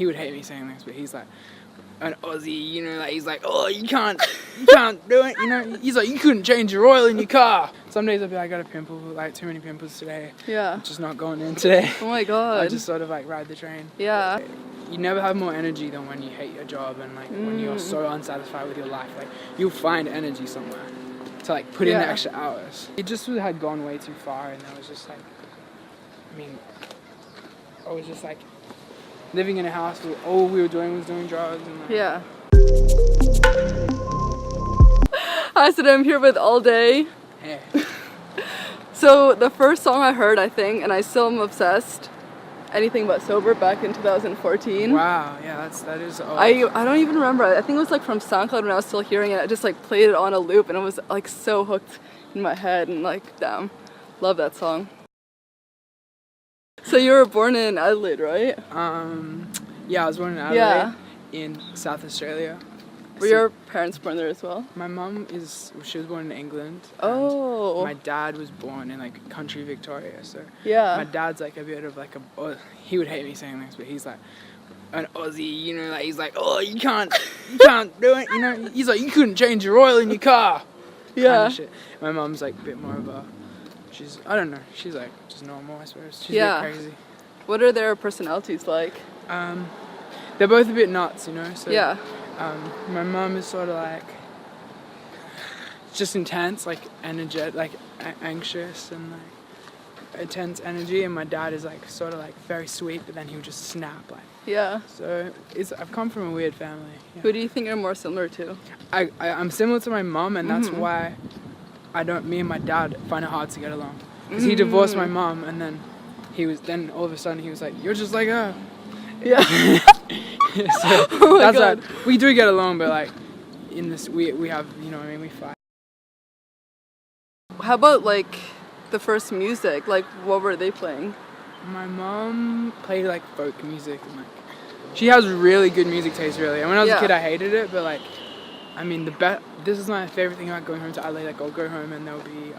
he would hate me saying this, but he's like an Aussie, you know, like he's like, oh, you can't do it, you know. He's like, you couldn't change your oil in your car. Some days I'll be like, I got a pimple, like too many pimples today. Yeah. I'm just not going in today. Oh my god. I just sort of like ride the train. Yeah. You never have more energy than when you hate your job and like when you're so unsatisfied with your life. Like you'll find energy somewhere to like put in the extra hours. It just had gone way too far, and I was just like, I was just like living in a house where all we were doing was doing drugs and like, yeah. Hi, so I'm here with ALLDAY. Yeah. So the first song I heard, I think, and I still am obsessed, Anything But Sober, back in 2014. Wow, yeah, that is old. I don't even remember. I think it was like from SoundCloud when I was still hearing it. I just like played it on a loop and it was like so hooked in my head, and like, damn, love that song. So you were born in Adelaide, right? Yeah, I was born in Adelaide in South Australia. Were your parents born there as well? My mum she was born in England. Oh. My dad was born in like country Victoria, so yeah. My dad's like a bit of like he would hate me saying this, but he's like an Aussie, you know, like he's like, oh, you can't do it, you know. He's like, you couldn't change your oil in your car. Yeah. Kind of shit. My mum's like a bit more of a, I don't know, she's like just normal, I suppose. She's a bit crazy. What are their personalities like? They're both a bit nuts, you know. So yeah. My mum is sort of like just intense, like energetic, like anxious and like intense energy, and my dad is like sort of like very sweet, but then he would just snap like. Yeah. So I've come from a weird family. Yeah. Who do you think you're more similar to? I'm similar to my mum, and that's why me and my dad find it hard to get along, because he divorced my mum, and then all of a sudden he was like, you're just like her. Yeah. So oh my that's God. like, we do get along, but like in this we have, you know what I mean, we fight. How about like the first music? Like what were they playing? My mom played like folk music, and like she has really good music taste, really. And when I was a kid I hated it, but like I mean this is my favorite thing about going home to Adelaide. Like I'll go home and there'll be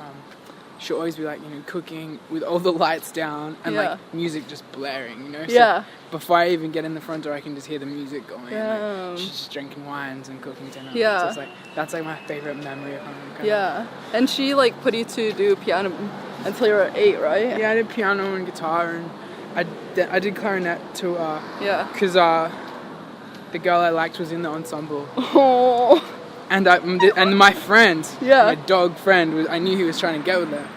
she'll always be like, you know, cooking with all the lights down and like music just blaring, you know. So before I even get in the front door, I can just hear the music going. And, like, she's just drinking wines and cooking dinner. So it's like that's like my favorite memory of home. Yeah. And she like put you to do piano until you were 8, right? Yeah, I did piano and guitar, and I did clarinet too. Because the girl I liked was in the ensemble. Oh. And my friend, my dog friend, I knew he was trying to get with her.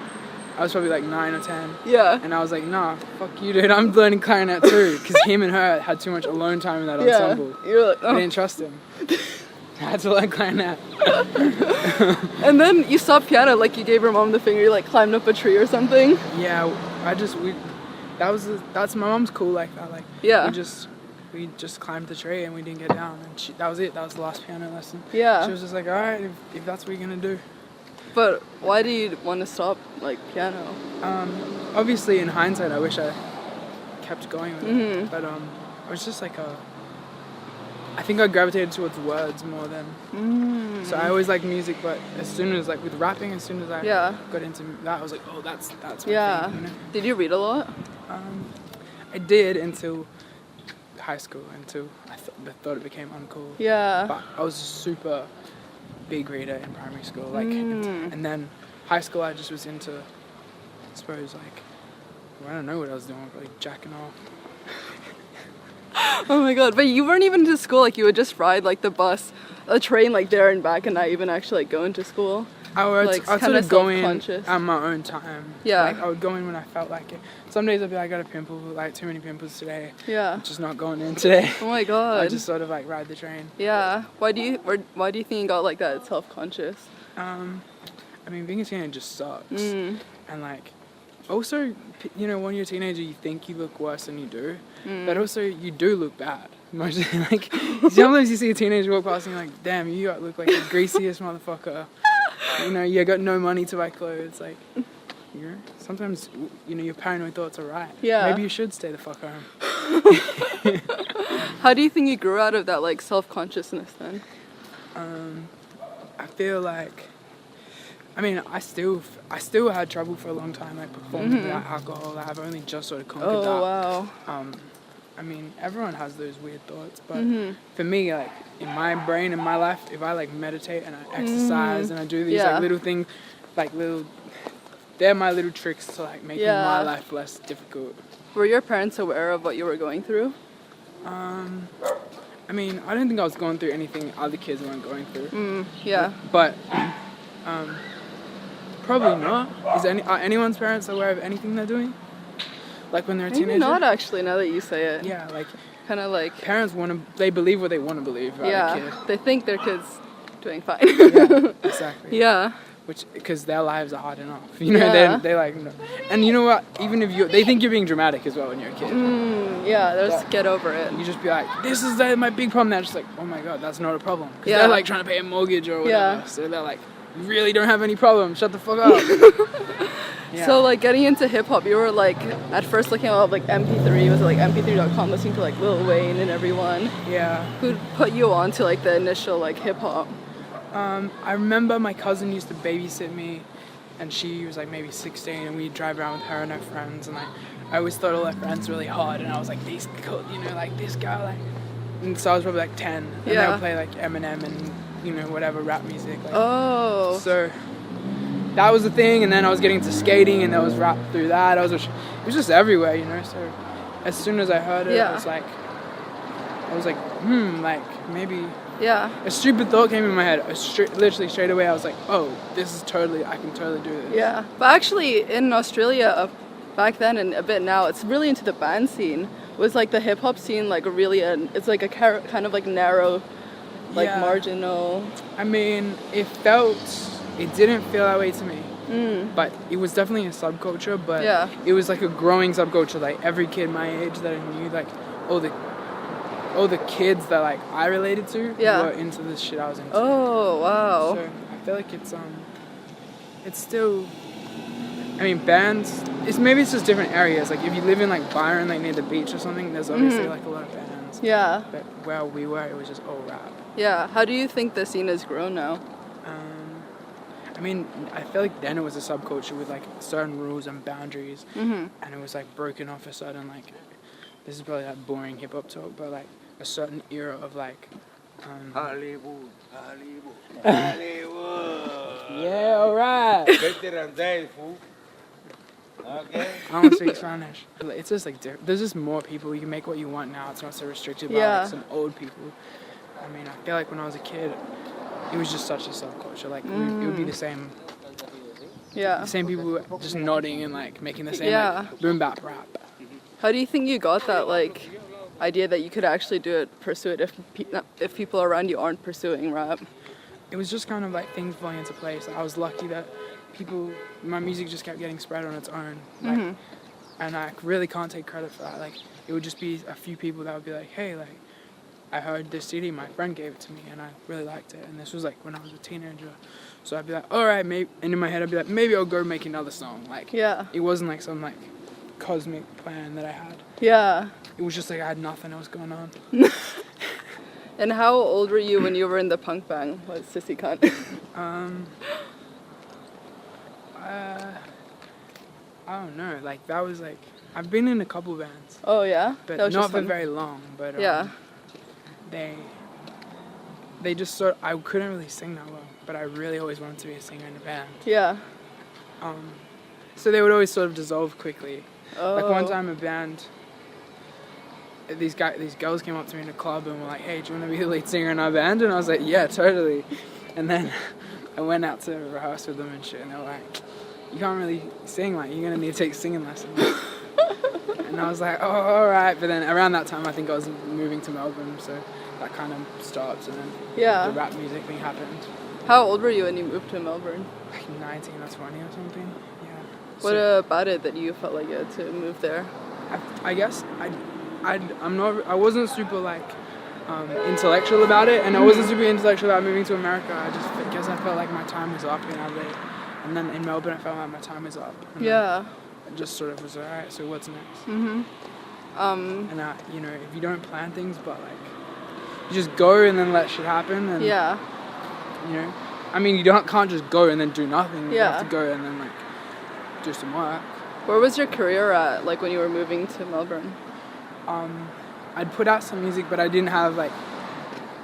I was probably like 9 or 10. Yeah. And I was like, nah, fuck you, dude. I'm learning clarinet too. Because him and her had too much alone time in that ensemble. You're like, I didn't trust him. I had to learn clarinet. And then you stopped piano, like you gave your mom the finger, you like climbed up a tree or something. Yeah, that's my mom's cool like that. Like, we just climbed the tree and we didn't get down, and that was it. That was the last piano lesson. Yeah. She was just like, all right, if that's what you're gonna do. But why do you want to stop like piano? Obviously, in hindsight, I wish I kept going with it. But I was just like I think I gravitated towards words more than. So I always liked music, but as soon as like with rapping, as soon as I got into that, I was like, oh, that's my thing, you know? Did you read a lot? I did until high school, until I thought it became uncool. Yeah. But I was a super big reader in primary school, like, and then high school I just was into, I suppose, like, I don't know what I was doing, like jacking off. Oh my God! But you weren't even to school. Like you would just ride like the bus, a train, like there and back, and not even actually like go into school. I would sort of go in at my own time. Yeah. Like I would go in when I felt like it. Some days I'd be like, I got a pimple, like too many pimples today. Yeah. I'm just not going in today. Oh my God. I just sort of like ride the train. Yeah. Why do you think you got like that self-conscious? I mean, being a teenager just sucks. And like, also, you know, when you're a teenager, you think you look worse than you do, but also you do look bad. Like, sometimes you see a teenager walk past and you're like, damn, you look like the greasiest motherfucker. You know, you got no money to buy clothes. Like, you know, sometimes, you know, your paranoid thoughts are right. Yeah. Maybe you should stay the fuck home. How do you think you grew out of that, like, self-consciousness then? I feel like, I mean, I still had trouble for a long time, like performing without alcohol. I've only just sort of conquered that. Oh, wow. I mean, everyone has those weird thoughts, but for me, like, in my brain, in my life, if I, like, meditate and I exercise and I do these, like, little things, like, they're my little tricks to, like, making my life less difficult. Were your parents aware of what you were going through? I mean, I don't think I was going through anything other kids weren't going through. But, probably not. Are anyone's parents aware of anything they're doing? Like when they're a teenager? Maybe not actually, now that you say it. Yeah, like... Kind of like... Parents they believe what they want to believe about a kid. They think their kid's doing fine. Yeah, exactly. Yeah. Because their lives are hard enough. You know, they like... No. And you know what? Even if they think you're being dramatic as well when you're a kid. They'll just get over it. You just be like, this is my big problem. They're just like, oh my God, that's not a problem. Because they're like trying to pay a mortgage or whatever. So they're like, you really don't have any problem. Shut the fuck up. So like getting into hip hop, you were like at first looking at like MP3, was it like mp3.com, listening to like Lil Wayne and everyone? Yeah. Who put you on to like the initial like hip hop? I remember my cousin used to babysit me, and she was like maybe 16, and we'd drive around with her and her friends, and I always thought all her friends really hard, and I was like, these, you know, like this guy, like, and so I was probably like 10, and they would play like Eminem and, you know, whatever rap music. Like, so that was the thing, and then I was getting into skating, and there was rap through that. It was just everywhere, you know. So as soon as I heard it, I was like, like maybe. Yeah. A stupid thought came in my head. Literally straight away, I was like, oh, I can totally do this. Yeah, but actually in Australia, back then and a bit now, it's really into the band scene. Was like the hip hop scene like it's like a kind of like narrow, like marginal. I mean, it didn't feel that way to me. But it was definitely a subculture, but it was like a growing subculture. Like every kid my age that I knew, like all the kids that like I related to were into this shit I was into. Oh, wow. So I feel like it's still, I mean, bands, maybe it's just different areas. Like if you live in like Byron, like near the beach or something, there's obviously like a lot of bands. Yeah. But where we were, it was just all rap. Yeah. How do you think the scene has grown now? I mean, I feel like then it was a subculture with like certain rules and boundaries, and it was like broken off a certain like, this is probably like boring hip hop talk, but like a certain era of like Hollywood. Yeah, alright. Veteran days, fool. Okay. I don't speak Spanish. It's just like there's just more people. You can make what you want now. It's not so restricted by like some old people. I mean, I feel like when I was a kid, it was just such a subculture. Like it would be the same. Yeah. The same people just nodding and like making the same like, boom bap rap. How do you think you got that like idea that you could actually pursue it if people around you aren't pursuing rap? It was just kind of like things falling into place. I was lucky that my music just kept getting spread on its own. Like, and I really can't take credit for that. Like it would just be a few people that would be like, hey, like I heard this CD, my friend gave it to me, and I really liked it. And this was like when I was a teenager. So I'd be like, all right, maybe. And in my head, I'd be like, maybe I'll go make another song. Like, it wasn't like some like cosmic plan that I had. Yeah. It was just like I had nothing else going on. And how old were you when you were in the punk band, like Sissy Cunt? I don't know. Like that was like I've been in a couple bands. Oh yeah. But not for very long. But they just I couldn't really sing that well, but I really always wanted to be a singer in a band. Yeah. So they would always sort of dissolve quickly. Oh. Like one time a band, these girls came up to me in a club and were like, hey, do you want to be the lead singer in our band? And I was like, yeah, totally. And then I went out to rehearse with them and shit, and they were like, you can't really sing, like, you're going to need to take singing lessons. And I was like, oh, all right. But then around that time, I think I was moving to Melbourne, so that kind of stopped, and then the rap music thing happened. How old were you when you moved to Melbourne? Like 19 or 20 or something, yeah. What about it that you felt like you had to move there? I guess I wasn't super like intellectual about it, and I wasn't super intellectual about moving to America. I guess I felt like my time was up in LA, and then in Melbourne I felt like my time was up. And it just sort of was alright. So what's next? And you know, if you don't plan things, but like you just go and then let shit happen, and you know, I mean, you can't just go and then do nothing. You have to go and then like do some work. Where was your career at, like when you were moving to Melbourne? I'd put out some music, but I didn't have like,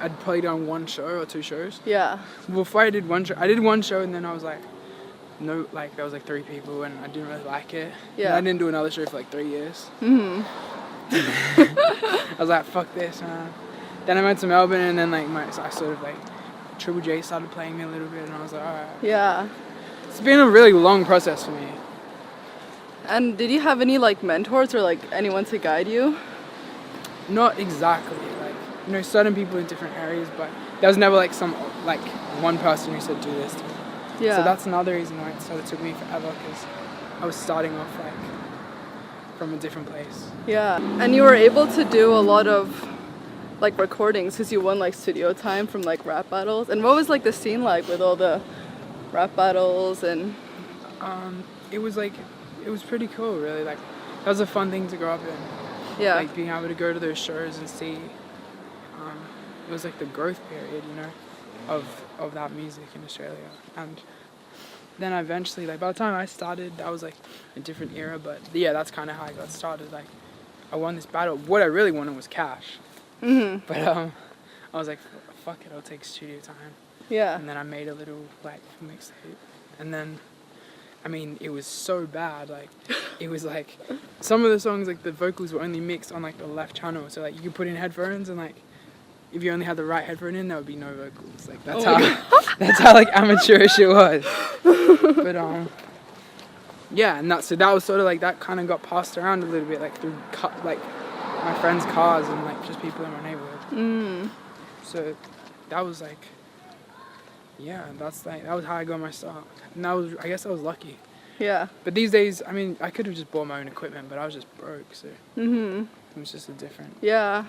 I'd played on one show or two shows. Yeah. Before I did one show and then I was like, no, like there was like 3 people and I didn't really like it. Yeah. And I didn't do another show for like 3 years. Mhm. I was like, fuck this, man. Then I went to Melbourne and then like I sort of like, Triple J started playing me a little bit and I was like, alright. Yeah. It's been a really long process for me. And did you have any like mentors or like anyone to guide you? Not exactly, like, you know, certain people in different areas, but there was never like one person who said do this to me. Yeah. So that's another reason why it sort of took me forever, because I was starting off like from a different place. Yeah. And you were able to do a lot of like recordings because you won like studio time from like rap battles. And what was like the scene like with all the rap battles and? It was pretty cool, really. Like, that was a fun thing to grow up in. Yeah. Like being able to go to those shows and see. It was like the growth period, you know, of that music in Australia. And then eventually, like by the time I started, that was like a different era. But yeah, that's kind of how I got started. Like, I won this battle. What I really wanted was cash. Mhm. But I was like, fuck it, I'll take studio time. Yeah. And then I made a little like mixtape, and then, I mean, it was so bad. Like, it was like some of the songs, like the vocals were only mixed on like the left channel. So like you could put in headphones, and like if you only had the right headphone in, there would be no vocals. Like that's that's how like amateurish it was. But yeah, and that was sort of like that kind of got passed around a little bit, like through like my friends' cars and like just people in my neighborhood. Mm. So that was like, yeah, that was how I got my start. And I guess I was lucky. Yeah. But these days, I mean, I could have just bought my own equipment, but I was just broke, so Mhm. it was just a different. Yeah.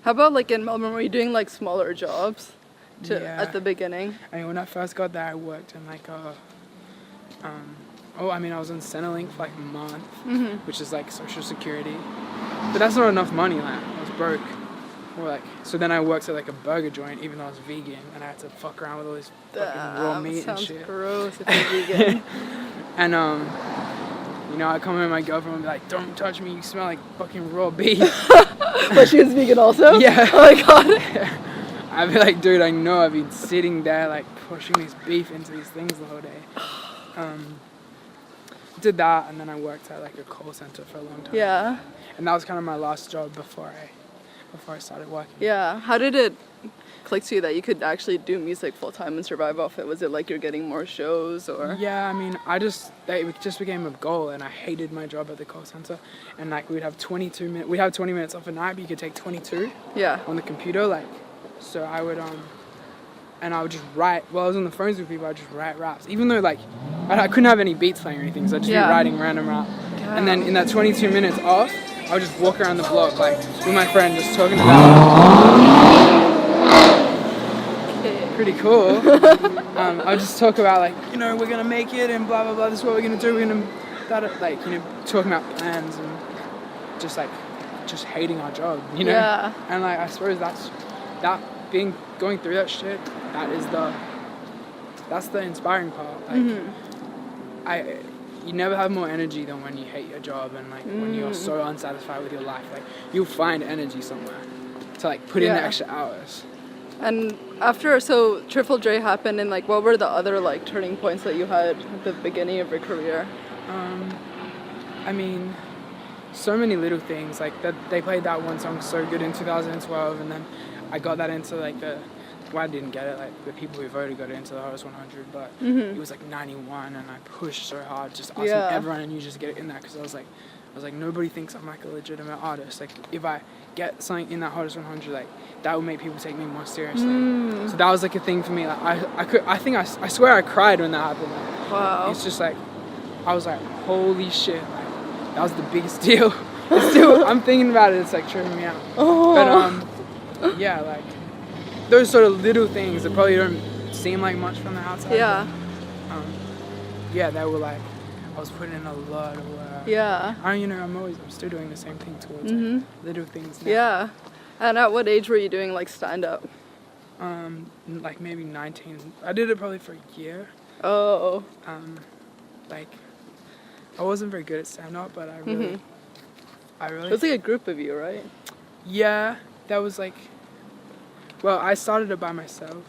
How about like in Melbourne, were you doing like smaller jobs Yeah. at the beginning? I mean, when I first got there, I worked in like I was on Centrelink for like a month, Mhm. which is like social security. But that's not enough money, like, I was broke. Or like, so then I worked at like a burger joint, even though I was vegan, and I had to fuck around with all this fucking raw meat and shit. Sounds gross if you're vegan. And you know, I come home and my girlfriend would be like, "Don't touch me, you smell like fucking raw beef." But she was vegan also? Yeah. Oh my god. I'd be like, dude, I know I've been sitting there like pushing this beef into these things the whole day. Did that, and then I worked at like a call center for a long time. Yeah. And that was kind of my last job before I started working. Yeah. How did it click to you that you could actually do music full time and survive off it? Was it like you're getting more shows or? Yeah, I mean, it just became a goal, and I hated my job at the call center. And like we'd have 20 minutes off a night, but you could take 22. Yeah. On the computer, like, so I would and I would just write while I was on the phones with people. I'd just write raps, even though like I couldn't have any beats playing or anything, so I'd just be writing random rap. Yeah. And then in that 22 minutes off, I would just walk around the block like with my friend, just talking about. Pretty cool. I'll just talk about like, you know, we're gonna make it and blah blah blah. This is what we're gonna do. We're gonna like, you know, talking about plans and just hating our job, you know. Yeah. And like I suppose going through that shit. That's the inspiring part. Like, you never have more energy than when you hate your job and like when you're so unsatisfied with your life. Like you'll find energy somewhere to like put in the extra hours. And so Triple J happened, and like what were the other like turning points that you had at the beginning of your career? I mean, so many little things. Like that, they played that one song so good in 2012, and then I got that into like I didn't get it. Like the people who voted got it into the Hottest 100, but it was like 91, and I pushed so hard, just asking everyone I knew just to get it in there, because I was like, nobody thinks I'm like a legitimate artist. Like if I get something in that Hottest 100, like that would make people take me more seriously. So that was like a thing for me. Like I swear I cried when that happened. Like, Wow. It's just like I was like, holy shit, like that was the biggest deal. Still, I'm thinking about it. It's like tripping me out. Oh. But yeah, like those sort of little things that probably don't seem like much from the outside. Yeah. But, yeah, they were like, I was putting in a lot of work. Yeah. I'm still doing the same thing towards like, little things now. Yeah. And at what age were you doing like stand up? Like maybe 19. I did it probably for a year. Oh. Like I wasn't very good at stand up, but I really It was like a group of you, right? Yeah, that was like, well, I started it by myself,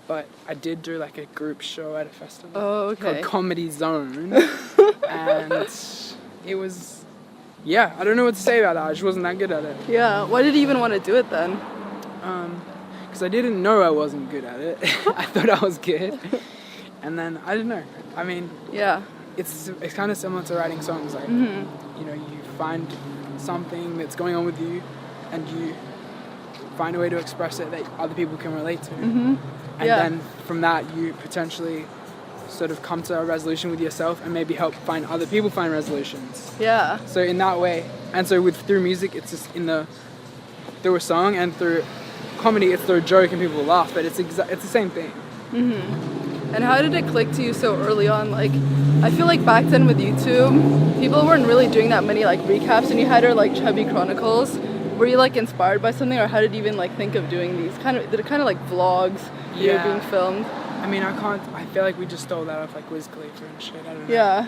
but I did do like a group show at a festival called Comedy Zone, and it was, yeah, I don't know what to say about that. I just wasn't that good at it. Yeah, why did you even want to do it then? Because I didn't know I wasn't good at it. I thought I was good, and then I don't know. I mean, Yeah. it's kind of similar to writing songs. Like, you know, you find something that's going on with you, and you find a way to express it that other people can relate to. And then from that, you potentially sort of come to a resolution with yourself and maybe help find other people find resolutions. Yeah. So in that way, and so through music, it's just through a song, and through comedy, it's through a joke and people laugh, but it's the same thing. And how did it click to you so early on? Like, I feel like back then with YouTube, people weren't really doing that many like recaps, and you had her like Chubby Chronicles. Were you like inspired by something, or how did you even like think of doing these kind of like vlogs being filmed? I mean, I feel like we just stole that off like Wiz Khalifa and shit. I don't know. Yeah.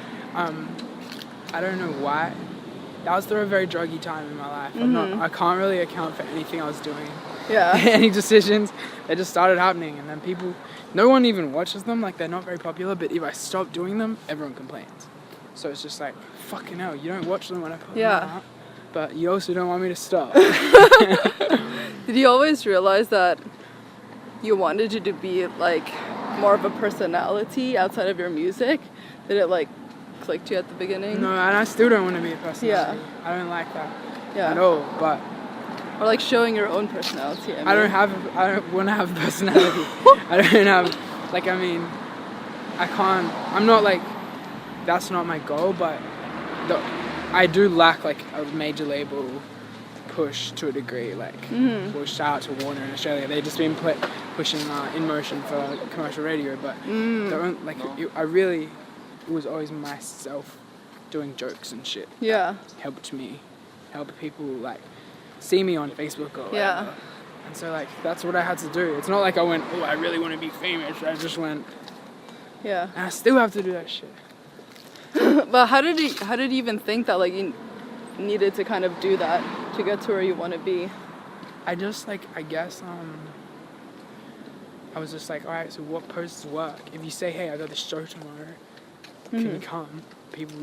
I don't know why. That was through a very druggy time in my life. I can't really account for anything I was doing. Yeah. Any decisions, they just started happening, and then no one even watches them. Like, they're not very popular, but if I stop doing them, everyone complains. So it's just like, fucking hell, you don't watch them when I put them out, but you also don't want me to stop. Did you always realize that you wanted you to be like more of a personality outside of your music? Did it like click to you at the beginning? No, and I still don't want to be a personality. I don't like that at all, but... Or like showing your own personality. I don't want to have a personality. I don't have, like, I mean, I can't, I'm not like, that's not my goal, but I do lack like a major label push to a degree. Like, well, shout out to Warner in Australia. They've just been pushing In Motion for commercial radio, but it was always myself doing jokes and shit. Yeah. Helped people like see me on Facebook or whatever. And so like that's what I had to do. It's not like I went, oh, I really want to be famous. I just went, and I still have to do that shit. But how did you even think that like you needed to kind of do that to get to where you want to be? I just like, I guess I was just like, all right, so what posts work? If you say, hey, I got this show tomorrow, can you come?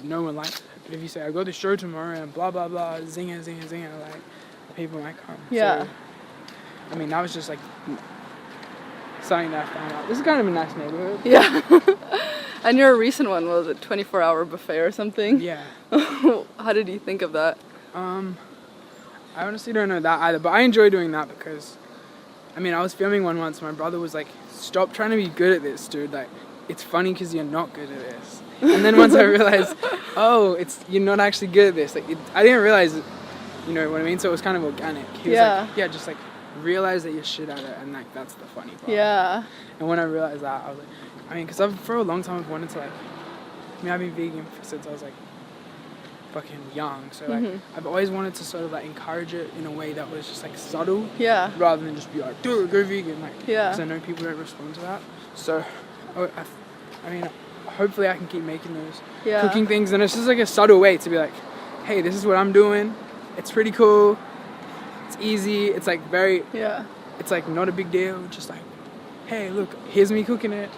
No one likes it. But if you say, I got this show tomorrow and blah blah blah, zinger zinger zinger, like, people might come. Yeah. So, I mean, that was just like something that I found out. This is kind of a nice neighborhood. Yeah. And your recent one was a 24-hour buffet or something? Yeah. How did you think of that? I honestly don't know that either, but I enjoy doing that because, I mean, I was filming one once. My brother was like, stop trying to be good at this, dude. Like, it's funny because you're not good at this. And then once I realized, you're not actually good at this. Like, I didn't realize it. You know what I mean? So it was kind of organic. He was like, just like realize that you're shit at it, and like that's the funny part. Yeah. And when I realized that, I was like, I mean, because for a long time I've wanted to like, I mean, I've been vegan since I was like fucking young. So like, I've always wanted to sort of like encourage it in a way that was just like subtle. Yeah. Rather than just be like, dude, go vegan. Like, yeah. Because I know people don't respond to that. So, I mean, hopefully I can keep making those cooking things, and it's just like a subtle way to be like, hey, this is what I'm doing. It's pretty cool. It's easy. It's like very... Yeah. It's like not a big deal. Just like, hey, look, here's me cooking it.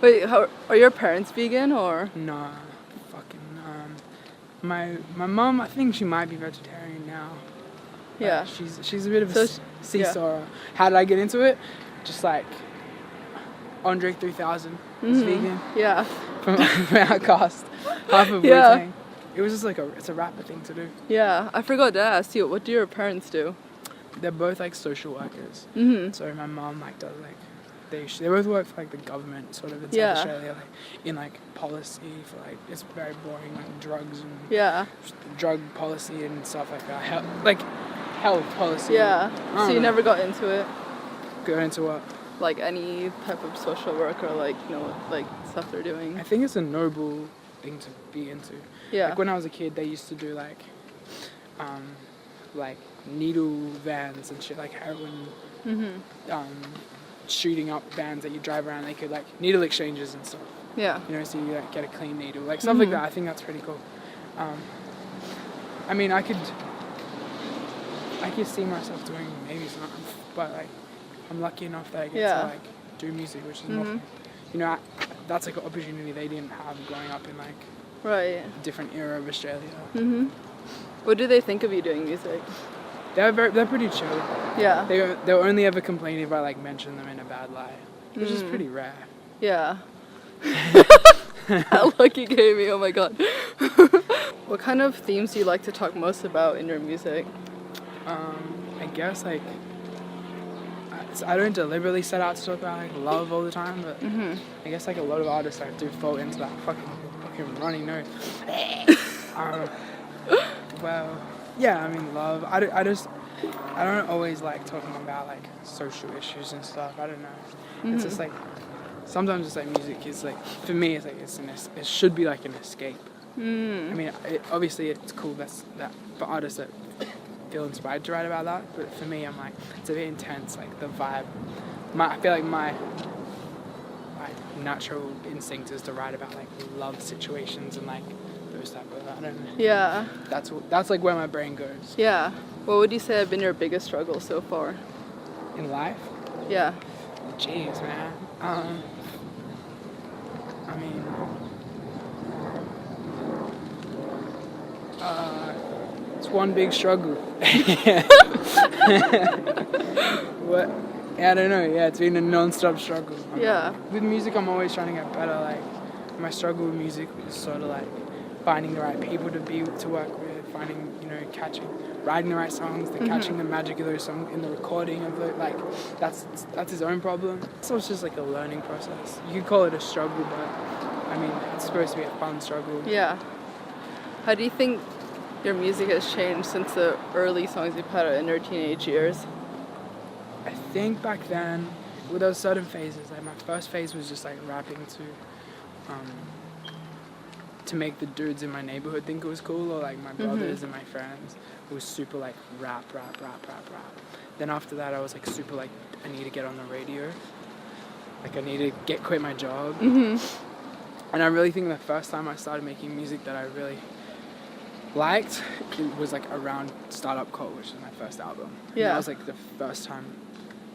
Wait, are your parents vegan or? Nah, fucking... My mom, I think she might be vegetarian now. Yeah. She's a bit of a seesaw. Yeah. How did I get into it? Just like Andre 3000 is vegan. Yeah. From Outcast. Half of Wu-Tang. It was just like it's a rapper thing to do. Yeah, I forgot to ask you, what do your parents do? They're both like social workers. So my mom like does like, they both work for like the government sort of in South Australia, like in like policy for like, it's very boring, like drugs and drug policy and stuff like that. Health policy. Yeah. So you never got into it? Go into what? Like any type of social work or like, you know, like stuff they're doing? I think it's a noble thing to be into. Yeah. Like when I was a kid, they used to do like needle vans and shit, like heroin, shooting up vans that you drive around. They could like needle exchanges and stuff. Yeah. You know, so you like get a clean needle, like stuff like that. I think that's pretty cool. I mean, I I can see myself doing maybe something, but like I'm lucky enough that I get Yeah. to like do music, which is not, you know, that's like an opportunity they didn't have growing up in like Right. a different era of Australia. What do they think of you doing music? They're pretty chill. Yeah. They'll only ever complain if I like mention them in a bad light, which is pretty rare. Yeah. How lucky gave me, oh my god. What kind of themes do you like to talk most about in your music? I guess like I don't deliberately set out to talk about like love all the time, but I guess like a lot of artists like do fall into that fucking runny note. Well, yeah, I mean love. I don't always like talking about like social issues and stuff. I don't know. It's just like sometimes it's like music is like, for me it's like it should be like an escape. I mean, obviously it's cool that for artists that feel inspired to write about that, but for me I'm like, it's a bit intense, like the vibe. I feel like my natural instinct is to write about like love situations and like those type of, I don't know. Yeah. That's like where my brain goes. Yeah. What would you say have been your biggest struggle so far? In life? Yeah. Jeez, man. I mean, it's one big struggle. What? Yeah, I don't know. Yeah, it's been a non-stop struggle. Yeah. With music, I'm always trying to get better. Like, my struggle with music was sort of like finding the right people to work with, finding, you know, writing the right songs, then catching the magic of those songs in the recording of it. Like, that's his own problem. So it's just like a learning process. You could call it a struggle, but I mean, it's supposed to be a fun struggle. Yeah. How do you think your music has changed since the early songs you put out in your teenage years? I think back then, well, there was certain phases. Like my first phase was just like rapping to make the dudes in my neighborhood think it was cool, or like my brothers and my friends. It was super like rap. Then after that, I was like super like, I need to get on the radio. Like I need to quit my job. And I really think the first time I started making music that I really liked, it was like around Startup Cult, which was my first album. And Yeah. that was like the first time.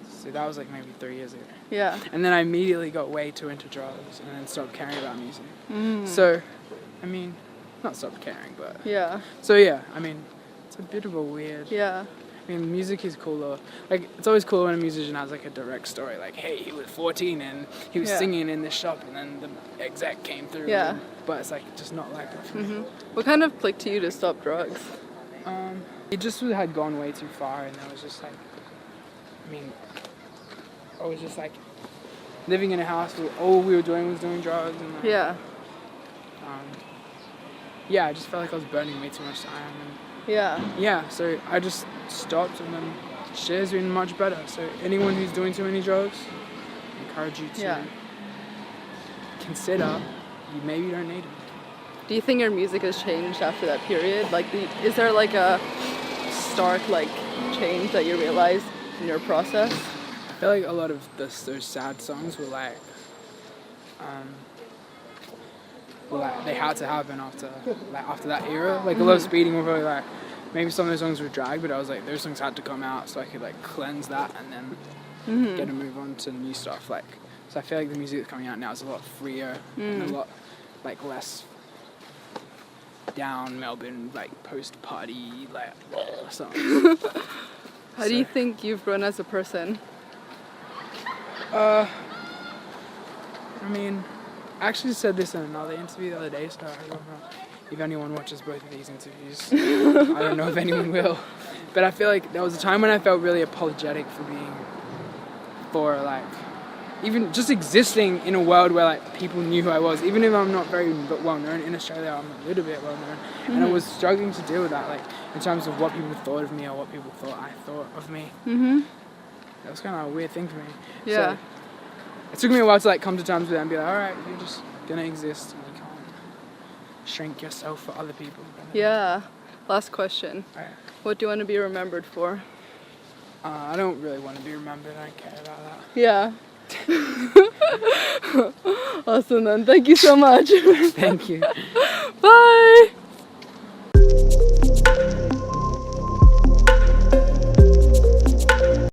So that was like maybe 3 years ago. Yeah. And then I immediately got way too into drugs and then stopped caring about music. So, I mean, not stopped caring, but... Yeah. So yeah, I mean, it's a bit of a weird... Yeah. I mean, music is cooler. Like, it's always cool when a musician has like a direct story. Like, hey, he was 14 and he was singing in this shop and then the exec came through. Yeah. But it's like, just not like that for me. What kind of clicked to you to stop drugs? It just had gone way too far, and I was just like, I mean, I was just like living in a house where all we were doing was doing drugs, and like, Yeah. yeah, I just felt like I was burning way too much time, and Yeah. so I just stopped, and then shit has been much better. So anyone who's doing too many drugs, I encourage you to consider you maybe don't need them. Do you think your music has changed after that period? Like, is there like a stark like change that you realized in your process? I feel like a lot of those sad songs were like, they had to happen after that era. Like a lot of speeding were probably like, maybe some of those songs were drag, but I was like, those songs had to come out so I could like cleanse that and then get to move on to new stuff. Like, so I feel like the music that's coming out now is a lot freer and a lot like less down Melbourne like post party like songs. How do you think you've grown as a person? I mean, I actually said this in another interview the other day, so I don't know if anyone watches both of these interviews. I don't know if anyone will. But I feel like there was a time when I felt really apologetic for like, even just existing in a world where like people knew who I was. Even if I'm not very well known in Australia, I'm a little bit well known. And I was struggling to deal with that, like in terms of what people thought of me or what people thought I thought of me. That was kind of a weird thing for me. Yeah. So it took me a while to like come to terms with it and be like, all right, you're just gonna exist and you can't shrink yourself for other people. Yeah. Last question. All right. What do you want to be remembered for? I don't really want to be remembered. I don't care about that. Yeah. Awesome then. Thank you so much. Thank you. Bye.